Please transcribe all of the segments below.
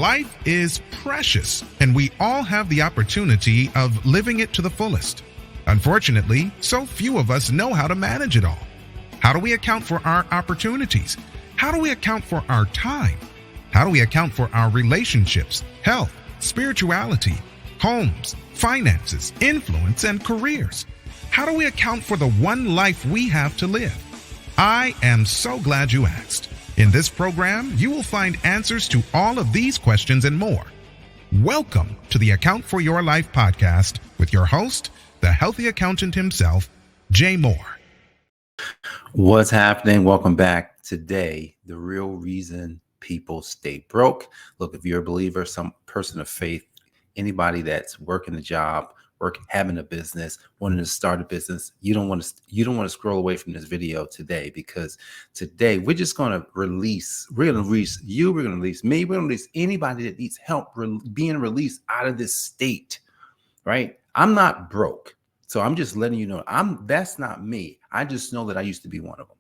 Life is precious, and we all have the opportunity of living it to the fullest. Unfortunately, so few of us know how to manage it all. How do we account for our opportunities? How do we account for our time? How do we account for our relationships, health, spirituality, homes, finances, influence, and careers? How do we account for the one life we have to live? I am so glad you asked. In this program, you will find answers to all of these questions and more. Welcome to the Account for Your Life podcast with your host, the healthy accountant himself, Jay Moore. What's happening? Welcome back. Today, the real reason people stay broke. Look, if you're a believer, some person of faith, anybody that's working a job, having a business, wanting to start a business, you don't want to scroll away from this video today, because today we're just going to release. We're going to release you. We're going to release me. We're going to release anybody that needs help being released out of this state. Right? I'm not broke, so I'm just letting you know. That's not me. I just know that I used to be one of them.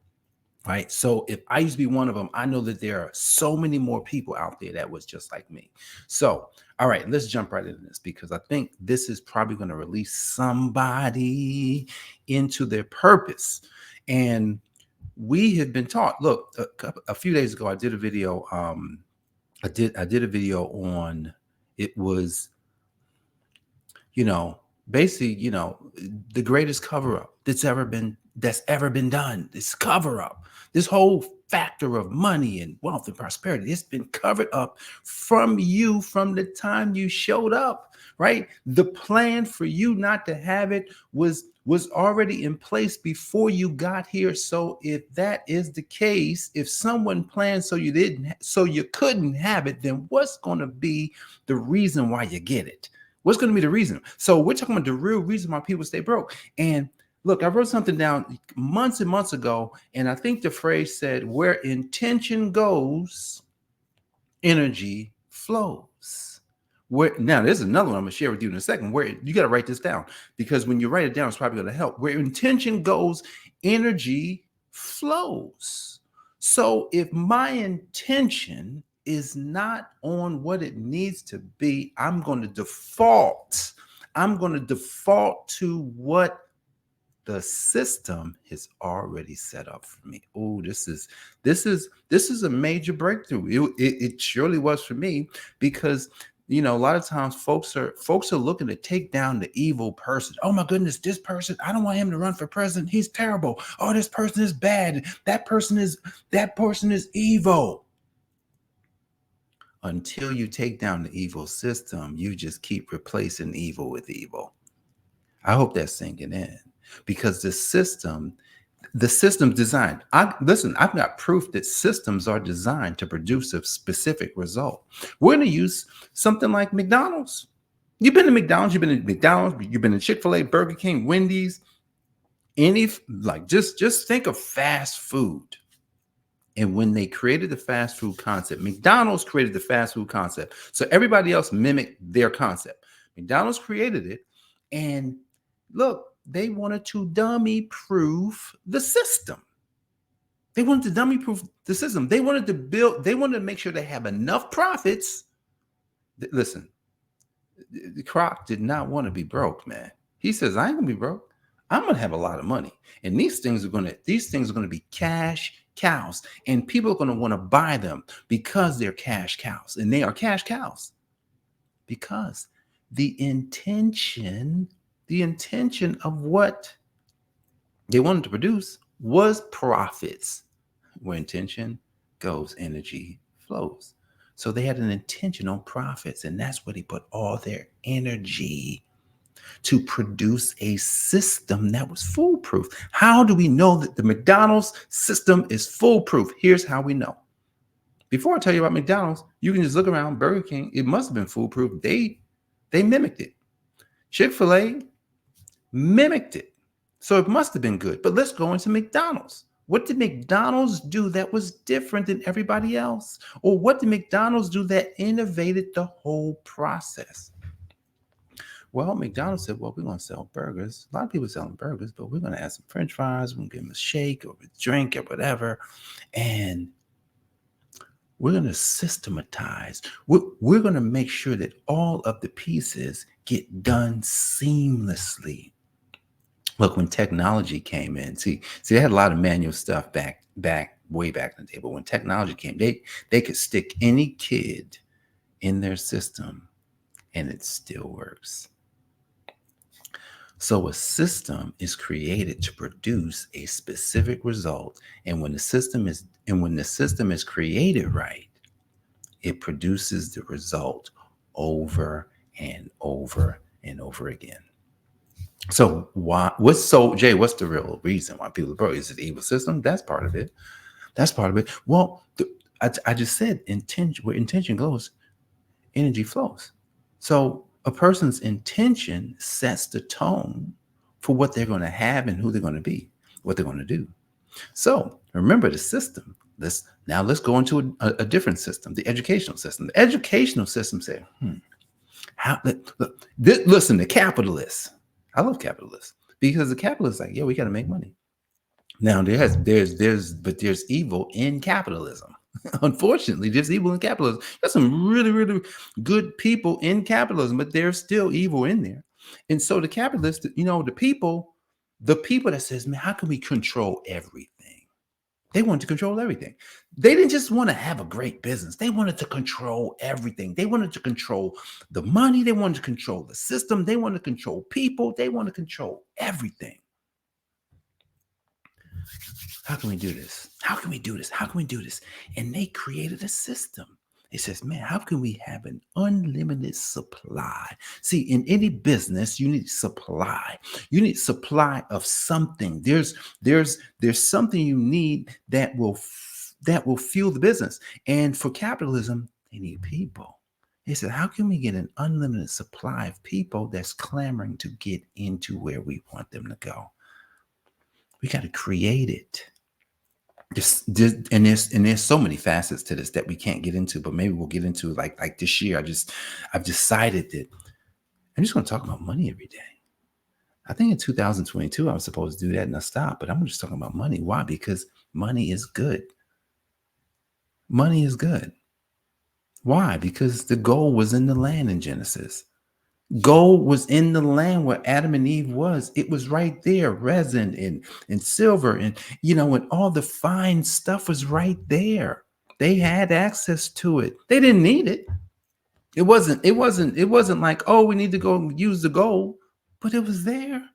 Right. So if I used to be one of them, I know that there are so many more people out there that was just like me. So, all right, let's jump right into this, because I think this is probably going to release somebody into their purpose. And we have been taught, look, a few days ago, I did a video. I did a video on, it was, basically, the greatest cover up that's ever been done. This cover up, this whole factor of money and wealth and prosperity, it's been covered up from you from the time you showed up, right? The plan for you not to have it was already in place before you got here. So if that is the case, if someone planned so you couldn't have it, then what's going to be the reason why you get it? What's going to be the reason? So we're talking about the real reason why people stay broke. And look, I wrote something down months and months ago, and I think the phrase said, where intention goes, energy flows. Now, there's another one I'm going to share with you in a second, where you got to write this down, because when you write it down, it's probably going to help. Where intention goes, energy flows. So if my intention is not on what it needs to be, I'm going to default to what the system has already set up for me. Oh, this is a major breakthrough. It surely was for me, because a lot of times folks are looking to take down the evil person. Oh my goodness, this person, I don't want him to run for president. He's terrible. Oh, this person is bad. That person is evil. Until you take down the evil system, you just keep replacing evil with evil. I hope that's sinking in, because the system's designed. I've got proof that systems are designed to produce a specific result. We're going to use something like McDonald's. You've been to McDonald's, you've been to Chick-fil-A, Burger King, Wendy's, just think of fast food. And when they created the fast food concept, McDonald's created the fast food concept. So everybody else mimicked their concept. McDonald's created it. And look, they wanted to dummy-proof the system. They wanted to dummy-proof the system. They wanted to make sure they have enough profits. Listen, Croc did not want to be broke, man. He says, I ain't gonna be broke. I'm gonna have a lot of money. And these things are gonna be cash cows, and people are going to want to buy them because they're cash cows, and they are cash cows because the intention of what they wanted to produce was profits. Where intention goes, energy flows. So they had an intention on profits, and that's where they put all their energy to produce a system that was foolproof. How do we know that the McDonald's system is foolproof? Here's how we know. Before I tell you about McDonald's, you can just look around Burger King. It must have been foolproof. They mimicked it. Chick-fil-A mimicked it. So it must have been good. But let's go into McDonald's. What did McDonald's do that was different than everybody else? Or what did McDonald's do that innovated the whole process? Well, McDonald's said, well, we're going to sell burgers. A lot of people are selling burgers, but we're going to add some French fries. We're going to give them a shake or a drink or whatever. And We're going to systematize. We're going to make sure that all of the pieces get done seamlessly. Look, when technology came in, see, they had a lot of manual stuff way back in the day. But when technology came, they could stick any kid in their system and it still works. So a system is created to produce a specific result, and when the system is created right, it produces the result over and over and over again. So what's the real reason why people are broke? Is it the evil system? That's part of it. That's part of it. Well, I just said where intention goes, energy flows. So a person's intention sets the tone for what they're going to have and who they're going to be, what they're going to do. So remember the system. Let's go into a different system, the educational system. The educational system said, listen, the capitalists. I love capitalists because the capitalists are like, yeah, we got to make money. Now there's evil in capitalism. Unfortunately, there's evil in capitalism. There's some really, really good people in capitalism, but there's still evil in there. And so the capitalists, the people that says, man, how can we control everything? They wanted to control everything. They didn't just want to have a great business. They wanted to control everything. They wanted to control the money. They wanted to control the system. They wanted to control people. They want to control everything. How can we do this? How can we do this? How can we do this? And they created a system. It says, man, how can we have an unlimited supply? See, in any business, you need supply. You need supply of something. There's something you need that will fuel the business. And for capitalism, they need people. They said, how can we get an unlimited supply of people that's clamoring to get into where we want them to go? We got to create it. There's so many facets to this that we can't get into, but maybe we'll get into like this year. I've decided that I'm just going to talk about money every day. I think in 2022 I was supposed to do that and I stopped, but I'm just talking about money. Why? Because money is good. Money is good. Why? Because the gold was in the land in Genesis. Gold was in the land where Adam and Eve was. It was right there, resin and silver and and all the fine stuff was right there. They had access to it. They didn't need it. It wasn't like, oh, we need to go use the gold, but it was there.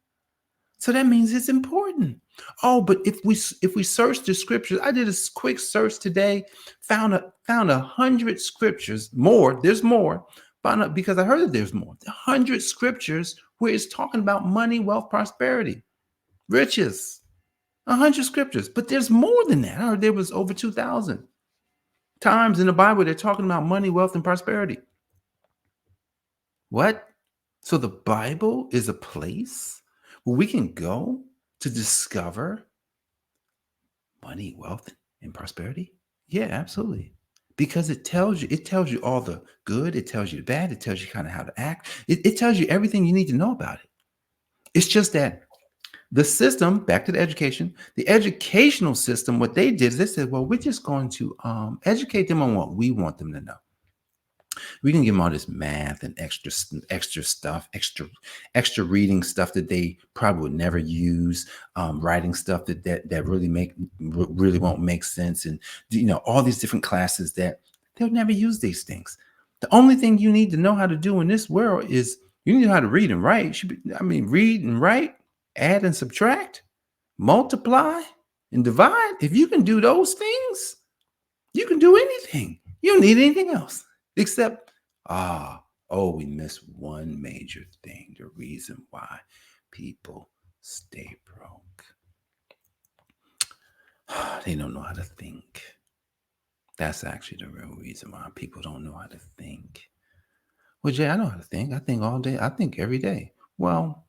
So that means it's important. Oh, but if we search the scriptures, I did a quick search today, found 100 scriptures more. There's more. Because I heard that there's more. 100 scriptures where it's talking about money, wealth, prosperity, riches. 100 scriptures. But there's more than that. I heard there was over 2,000 times in the Bible they're talking about money, wealth, and prosperity. What? So the Bible is a place where we can go to discover money, wealth, and prosperity? Yeah, absolutely. Because it tells you all the good, it tells you the bad, it tells you kind of how to act. It tells you everything you need to know about it. It's just that the system, back to the educational system, what they did is they said, well, we're just going to educate them on what we want them to know. We can give them all this math and extra stuff, extra reading stuff that they probably would never use, writing stuff that really won't make sense, and all these different classes that they'll never use these things. The only thing you need to know how to do in this world is you need to know how to read and write. Read and write, add and subtract, multiply and divide. If you can do those things, you can do anything. You don't need anything else. Except, we missed one major thing, the reason why people stay broke. They don't know how to think. That's actually the real reason why people don't know how to think. Well, Jay, I know how to think. I think all day. I think every day. Well,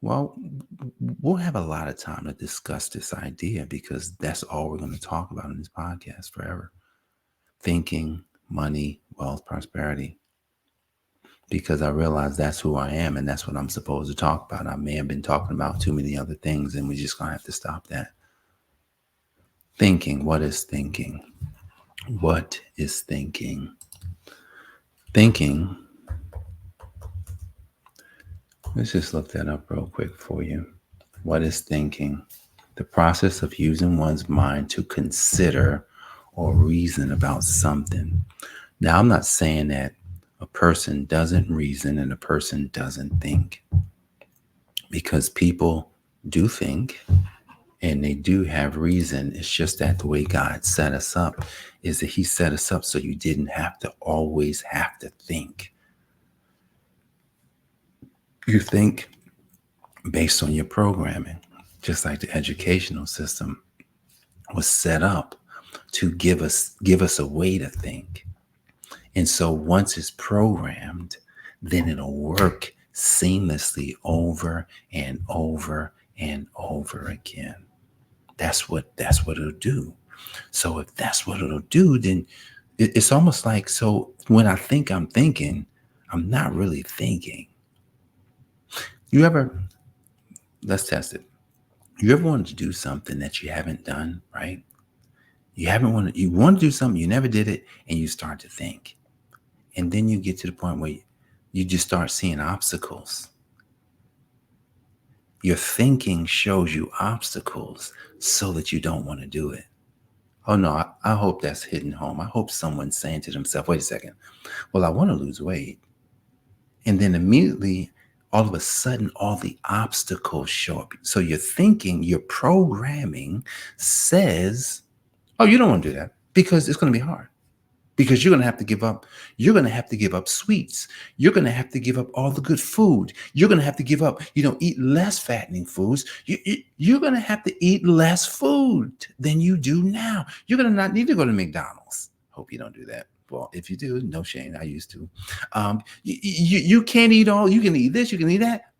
we'll have a lot of time to discuss this idea because that's all we're going to talk about in this podcast forever. Thinking, money, wealth, prosperity. Because I realize that's who I am and that's what I'm supposed to talk about. I may have been talking about too many other things and we're just going to have to stop that. Thinking. What is thinking? What is thinking? Thinking, let's just look that up real quick for you. What is thinking? The process of using one's mind to consider or reason about something. Now, I'm not saying that a person doesn't reason and a person doesn't think, because people do think and they do have reason. It's just that the way God set us up is that he set us up so you didn't have to always have to think. You think based on your programming, just like the educational system was set up to give us a way to think. And so once it's programmed, then it'll work seamlessly over and over and over again. That's what it'll do. So if that's what it'll do, then it's almost like, so when I think I'm thinking, I'm not really thinking. You ever, let's test it. You ever wanted to do something that you haven't done, right? You want to do something, you never did it, and you start to think. And then you get to the point where you just start seeing obstacles. Your thinking shows you obstacles so that you don't want to do it. Oh no, I hope that's hitting home. I hope someone's saying to themselves, wait a second, well, I want to lose weight. And then immediately, all of a sudden, all the obstacles show up. So you're thinking, your programming says, oh, you don't want to do that because it's going to be hard. Because you're going to have to give up. You're going to have to give up sweets. You're going to have to give up all the good food. You're going to have to give up, eat less fattening foods. You're going to have to eat less food than you do now. You're going to not need to go to McDonald's. Hope you don't do that. Well, if you do, no shame. I used to. You can't eat all. You can eat this. You can eat that.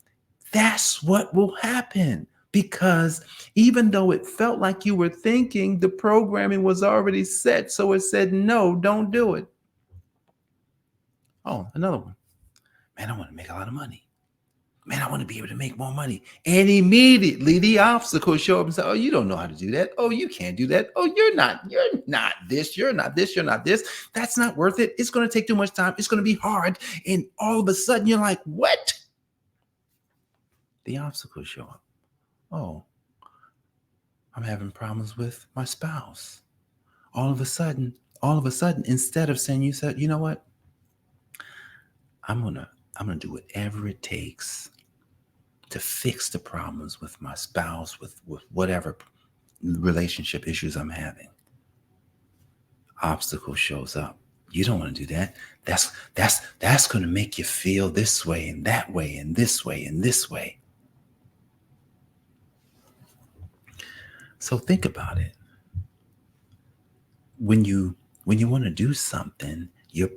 That's what will happen. Because even though it felt like you were thinking, the programming was already set. So it said, no, don't do it. Oh, another one. Man, I want to make a lot of money. Man, I want to be able to make more money. And immediately the obstacles show up and say, oh, you don't know how to do that. Oh, you can't do that. Oh, you're not this. You're not this. You're not this. That's not worth it. It's going to take too much time. It's going to be hard. And all of a sudden you're like, what? The obstacles show up. Oh, I'm having problems with my spouse. All of a sudden, instead of saying, you know what? I'm gonna do whatever it takes to fix the problems with my spouse, with whatever relationship issues I'm having. Obstacle shows up. You don't want to do that. That's going to make you feel this way and that way and this way and this way. So think about it. When you want to do something, your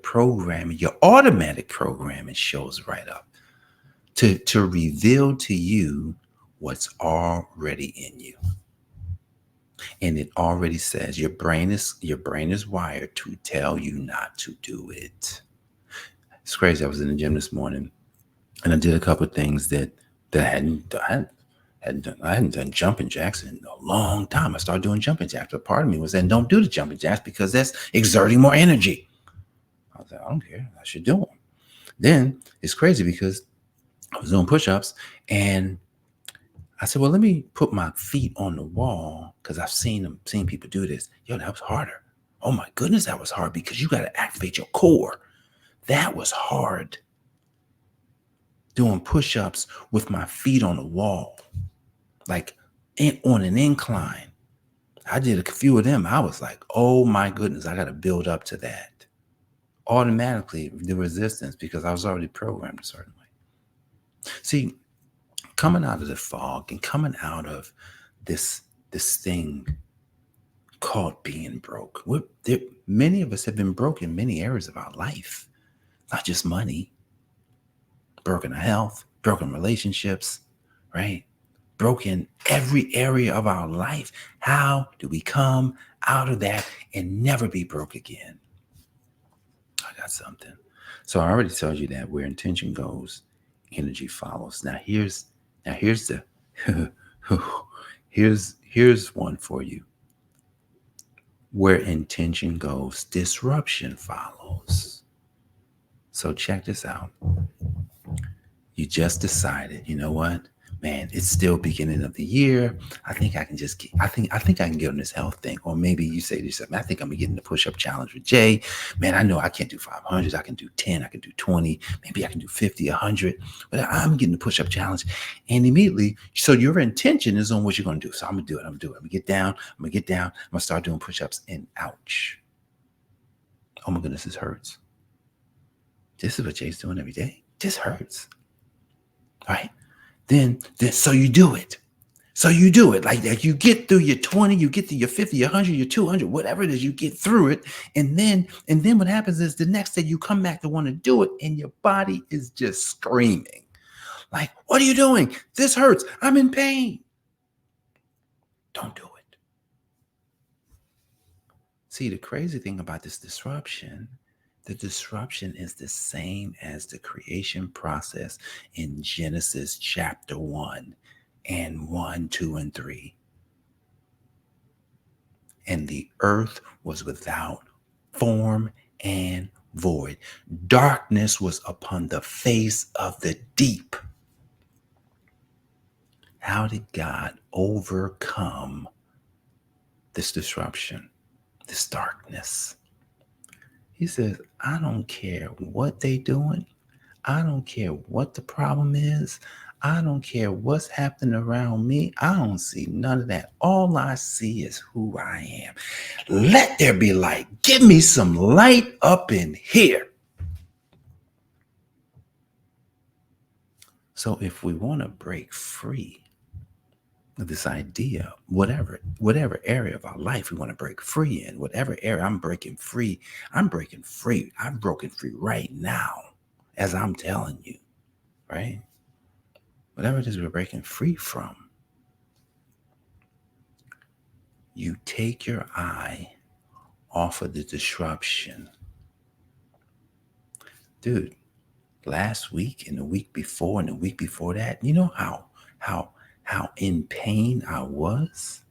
automatic programming shows right up to reveal to you what's already in you. And it already says your brain is wired to tell you not to do it. It's crazy. I was in the gym this morning and I did a couple of things that I hadn't done. I hadn't done jumping jacks in a long time. I started doing jumping jacks. But part of me was saying, don't do the jumping jacks because that's exerting more energy. I was like, I don't care. I should do them. Then it's crazy because I was doing push-ups and I said, well, let me put my feet on the wall because I've seen people do this. Yo, that was harder. Oh my goodness, that was hard because you got to activate your core. That was hard. Doing push-ups with my feet on the wall, like on an incline. I did a few of them. I was like, oh my goodness, I got to build up to that. Automatically, the resistance, because I was already programmed a certain way. See, coming out of the fog and coming out of this thing called being broke. Many of us have been broke in many areas of our life, not just money. Broken our health, broken relationships, right? Broken every area of our life. How do we come out of that and never be broke again? I got something. So I already told you that where intention goes, energy follows. Now here's the here's one for you. Where intention goes, disruption follows. So check this out. You just decided, you know what? Man, it's still beginning of the year. I think I can just get, I think I can get on this health thing. Or maybe you say to yourself, man, I think I'm gonna get in the push-up challenge with Jay. Man, I know I can't do 500s. I can do 10, I can do 20, maybe I can do 50, 100, but I'm getting the push-up challenge. And immediately, so your intention is on what you're gonna do. So I'm gonna do it. I'm gonna get down, I'm gonna start doing push-ups, and ouch. Oh my goodness, this hurts. This is what Jay's doing every day. This hurts. Right? Then so you do it. So you do it like you get through your 20, you get to your 50, your 100, your 200, whatever it is, you get through it. And then what happens is the next day you come back to want to do it and your body is just screaming. Like, what are you doing? This hurts. I'm in pain. Don't do it. See, the crazy thing about this disruption, the disruption is the same as the creation process in Genesis chapter 1 and 1, 2, and 3. And the earth was without form and void. Darkness was upon the face of the deep. How did God overcome this disruption, this darkness? He says, I don't care what they doing. I don't care what the problem is. I don't care what's happening around me. I don't see none of that. All I see is who I am. Let there be light. Give me some light up in here. So if we want to break free of this idea, whatever area of our life we want to break free in, whatever area I'm breaking free. I've broken free right now as I'm telling you, right? Whatever it is we're breaking free from, you take your eye off of the disruption. Dude, last week and the week before and the week before that, you know how in pain I was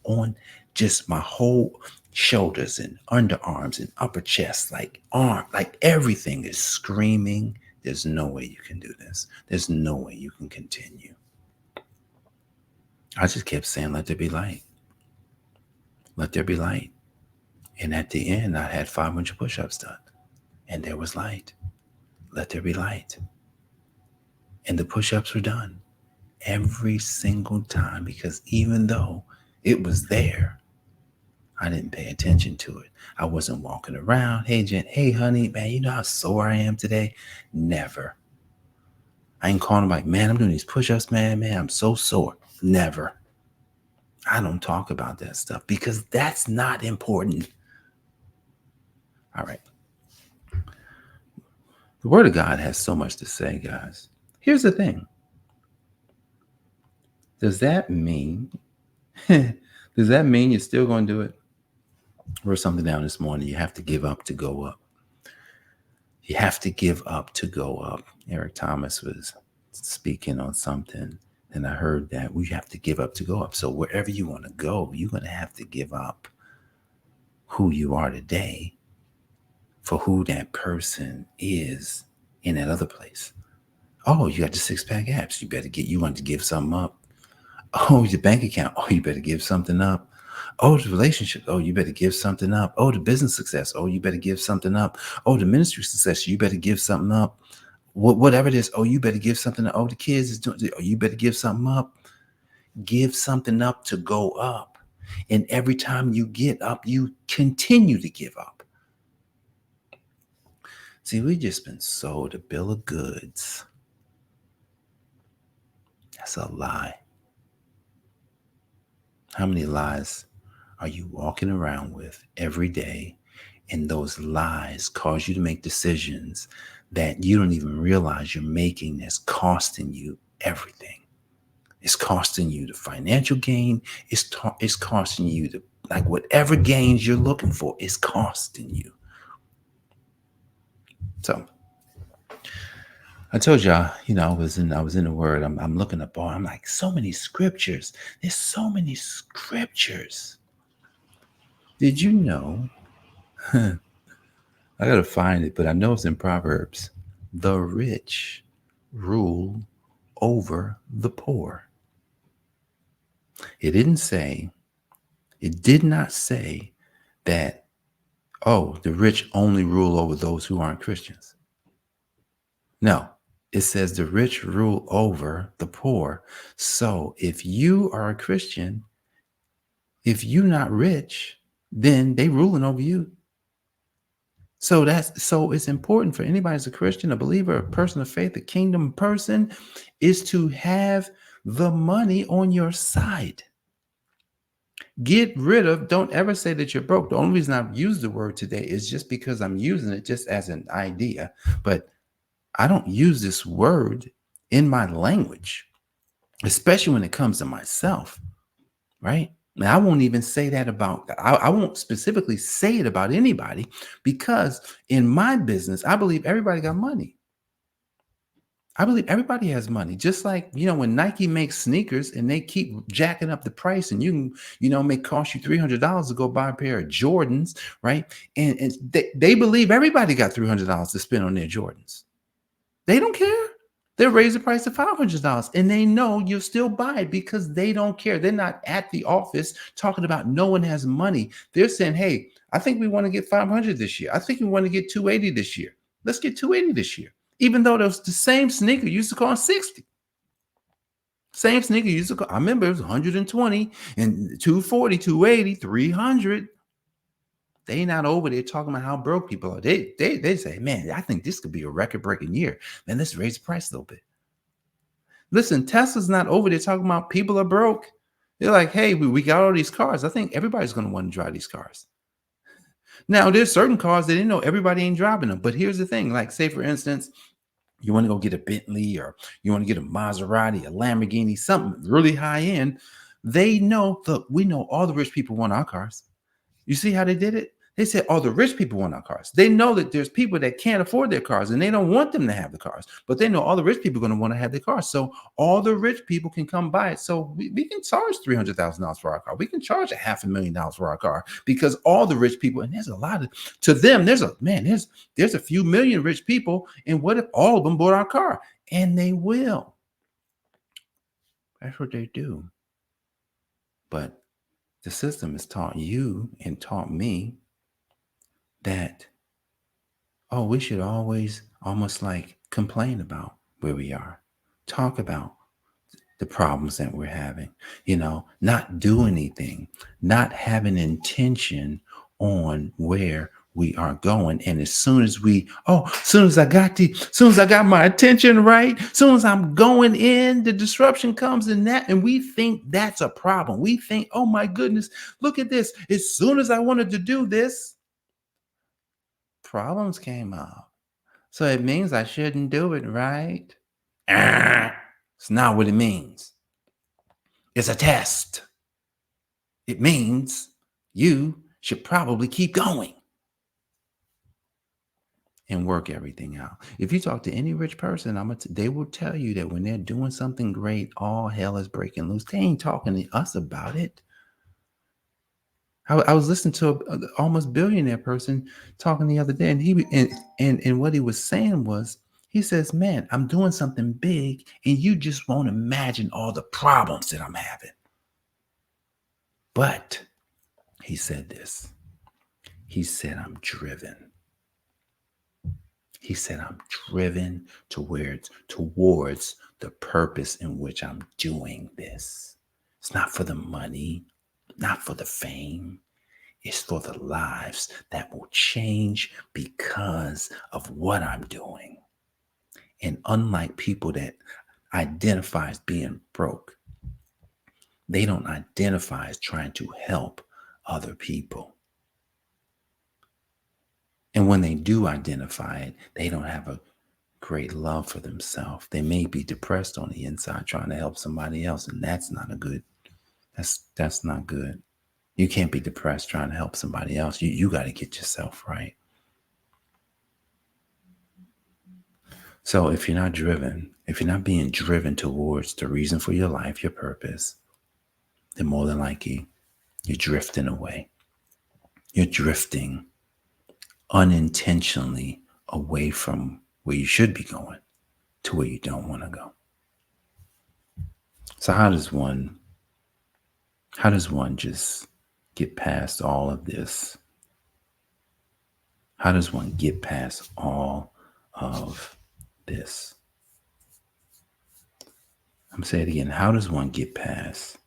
on just my whole shoulders and underarms and upper chest, like everything is screaming. There's no way you can do this. There's no way you can continue. I just kept saying, let there be light. Let there be light. And at the end, I had 500 push-ups done. And there was light. Let there be light. And the push-ups were done every single time, because even though it was there, I didn't pay attention to it. I wasn't walking around, hey, Jen, hey, honey, man, you know how sore I am today? Never. I ain't calling like, man, I'm doing these push-ups, man, I'm so sore. Never. I don't talk about that stuff because that's not important. All right. The Word of God has so much to say, guys. Here's the thing. Does that mean you're still going to do it? Wrote something down this morning. You have to give up to go up. You have to give up to go up. Eric Thomas was speaking on something, and I heard that we have to give up to go up. So wherever you want to go, you're going to have to give up who you are today for who that person is in that other place. Oh, you got the 6-pack abs. You want to give something up. Oh, your bank account. Oh, you better give something up. Oh, the relationship. Oh, you better give something up. Oh, the business success. Oh, you better give something up. Oh, the ministry success. You better give something up. Whatever it is. Oh, you better give something up. Oh, the kids is doing. Oh, you better give something up. Give something up to go up. And every time you get up, you continue to give up. See, we just been sold a bill of goods. That's a lie. How many lies are you walking around with every day? And those lies cause you to make decisions that you don't even realize you're making that's costing you everything. It's costing you the financial gain. It's costing you the, like, whatever gains you're looking for, it's costing you. So I told y'all, I was in the Word. I'm looking up all. I'm like, so many scriptures. There's so many scriptures Did you know? I gotta find it, but I know it's in Proverbs. The rich rule over the poor. It didn't say, it did not say that, oh, the rich only rule over those who aren't Christians. No, it says the rich rule over the poor. So if you are a Christian, if you're not rich, then they ruling over you. So it's important for anybody as a Christian, a believer, a person of faith, a kingdom person, is to have the money on your side. Get rid of, don't ever say that you're broke. The only reason I've used the word today is just because I'm using it just as an idea, but I don't use this word in my language, especially when it comes to myself, right? And I won't even say that about, I won't specifically say it about anybody, because in my business, I believe everybody got money. I believe everybody has money. Just like, when Nike makes sneakers and they keep jacking up the price, and may cost you $300 to go buy a pair of Jordans, right? And they believe everybody got $300 to spend on their Jordans. They don't care. They'll raise the price to $500, and they know you'll still buy it because they don't care. They're not at the office talking about no one has money. They're saying, hey, I think we want to get 500 this year. I think we want to get 280 this year. Let's get 280 this year. Even though the same sneaker used to cost 60. Same sneaker used to cost, I remember it was 120 and 240, 280, 300. They not over there talking about how broke people are. They say, man, I think this could be a record-breaking year. Man, let's raise the price a little bit. Listen, Tesla's not over there talking about people are broke. They're like, hey, we got all these cars. I think everybody's going to want to drive these cars. Now, there's certain cars that everybody ain't driving them. But here's the thing. Like, say, for instance, you want to go get a Bentley, or you want to get a Maserati, a Lamborghini, something really high end. They know, look, we know all the rich people want our cars. You see how they did it? They said all the rich people want our cars. They know that there's people that can't afford their cars, and they don't want them to have the cars. But they know all the rich people are going to want to have their cars. So all the rich people can come buy it. So we can charge $300,000 for our car. We can charge $500,000 for our car, because all the rich people, and there's a lot of, to them, there's a few million rich people. And what if all of them bought our car? And they will. That's what they do. But the system has taught you and taught me that, oh, we should always almost like complain about where we are, talk about the problems that we're having, not do anything, not have an intention on where we are going. And as soon as I got my attention right, as soon as I'm going in, the disruption comes in that, and we think that's a problem. We think, oh my goodness, look at this. As soon as I wanted to do this, problems came up. So it means I shouldn't do it, right? It's not what it means. It's a test. It means you should probably keep going and work everything out. If you talk to any rich person, they will tell you that when they're doing something great, all hell is breaking loose. They ain't talking to us about it. I was listening to an almost billionaire person talking the other day, and what he was saying was, he says, man, I'm doing something big, and you just won't imagine all the problems that I'm having. But he said this. He said, I'm driven. He said, I'm driven towards the purpose in which I'm doing this. It's not for the money, not for the fame. It's for the lives that will change because of what I'm doing. And unlike people that identify as being broke, they don't identify as trying to help other people. And when they do identify it, they don't have a great love for themselves. They may be depressed on the inside trying to help somebody else, and that's not good. You can't be depressed trying to help somebody else. You got to get yourself right. So if you're not driven, if you're not being driven towards the reason for your life, your purpose, then more than likely you're drifting away. You're drifting unintentionally away from where you should be going to where you don't want to go. So how does one just get past all of this? How does one get past all of this? I'm going to say it again. How does one get past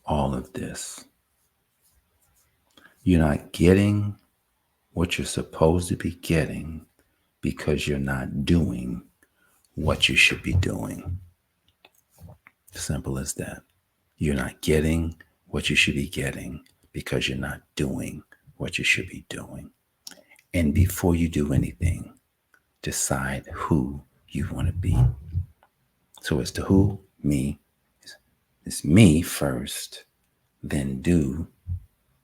all of this? You're not getting what you're supposed to be getting because you're not doing what you should be doing. Simple as that. You're not getting what you should be getting because you're not doing what you should be doing. And before you do anything, decide who you want to be. So it's the who, me. It's me first, then do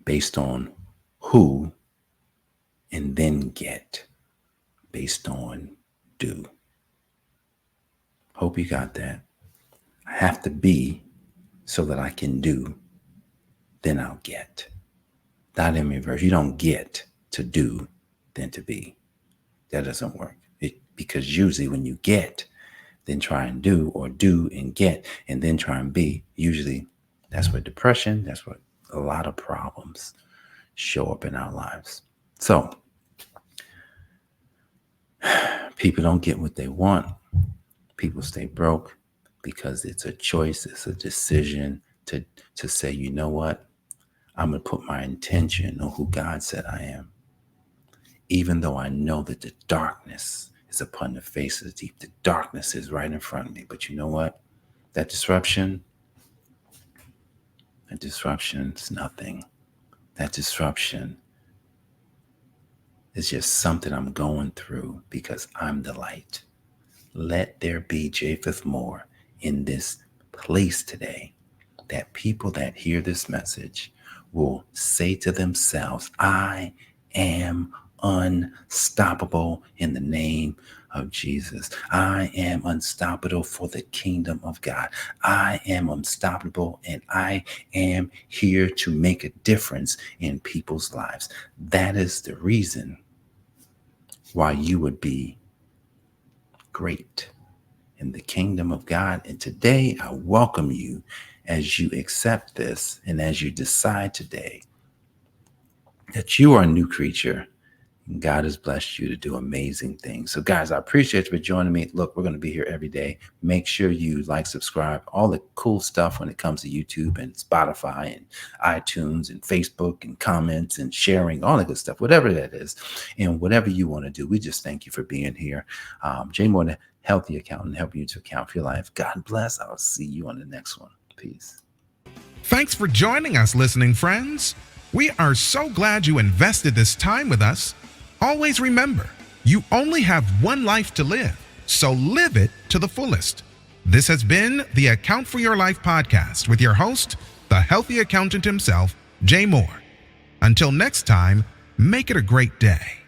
based on who, and then get based on do. Hope you got that. I have to be so that I can do, then I'll get. Not in reverse. You don't get to do, then to be. That doesn't work. Because usually when you get, then try and do, or do and get, and then try and be, usually that's where depression, that's where a lot of problems show up in our lives. So people don't get what they want. People stay broke because it's a choice, it's a decision to say, you know what? I'm going to put my intention on who God said I am. Even though I know that the darkness is upon the face of the deep, the darkness is right in front of me. But you know what? That disruption is nothing. That disruption is just something I'm going through because I'm the light. Let there be Japheth more in this place today, that people that hear this message will say to themselves, I am unstoppable in the name of Jesus. I am unstoppable for the kingdom of God. I am unstoppable, and I am here to make a difference in people's lives. That is the reason why you would be great in the kingdom of God. And today I welcome you as you accept this and as you decide today that you are a new creature. God has blessed you to do amazing things. So guys, I appreciate you for joining me. Look, we're going to be here every day. Make sure you like, subscribe, all the cool stuff when it comes to YouTube and Spotify and iTunes and Facebook and comments and sharing, all that good stuff, whatever that is. And whatever you want to do, we just thank you for being here. Jay Moore, the Healthy Accountant, helping you to account for your life. God bless. I'll see you on the next one. Peace. Thanks for joining us, listening friends. We are so glad you invested this time with us. Always remember, you only have one life to live, so live it to the fullest. This has been the Account for Your Life podcast with your host, the healthy accountant himself, Jay Moore. Until next time, make it a great day.